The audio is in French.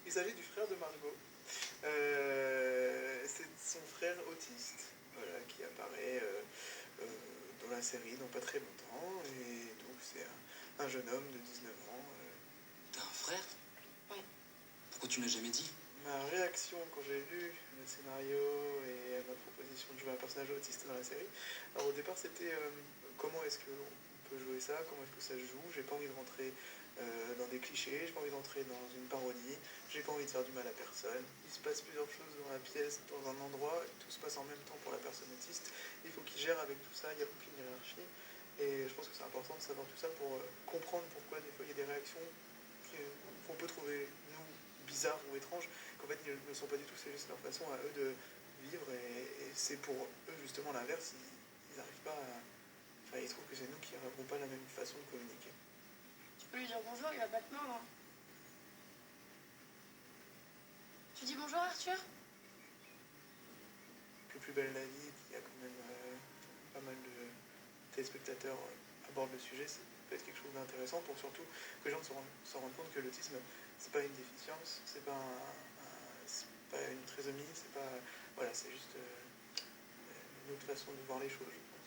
Il s'agit du frère de Margot. C'est son frère autiste, voilà, qui apparaît dans la série dans pas très longtemps. Et donc c'est un jeune homme de 19 ans. T'as un frère? Ouais. Pourquoi tu ne l'as jamais dit? Ma réaction quand j'ai lu le scénario et ma proposition de jouer un personnage autiste dans la série, alors au départ c'était comment est-ce qu'on peut jouer ça, comment est-ce que ça se joue, j'ai pas envie de rentrer dans des clichés, j'ai pas envie d'entrer dans une parodie, j'ai pas envie de faire du mal à personne, il se passe plusieurs choses dans la pièce, dans un endroit, tout se passe en même temps pour la personne autiste, il faut qu'il gère avec tout ça, il n'y a aucune hiérarchie, et je pense que c'est important de savoir tout ça pour comprendre pourquoi des fois il y a des réactions qu'on peut trouver, nous, bizarres ou étranges, qu'en fait ils ne sont pas du tout, c'est juste leur façon à eux de vivre, et c'est pour eux justement l'inverse, ils n'arrivent pas à... Enfin, ils trouvent que c'est nous qui n'avons pas la même façon de communiquer. Tu peux lui dire bonjour, il va pas te mordre. Tu dis bonjour Arthur? Que Plus belle la vie, il y a quand même pas mal de téléspectateurs abordent le sujet, ça peut être quelque chose d'intéressant pour surtout que les gens s'en rendent compte que l'autisme, c'est pas une déficience, c'est pas une trisomie, c'est pas... Voilà, c'est juste une autre façon de voir les choses, je pense.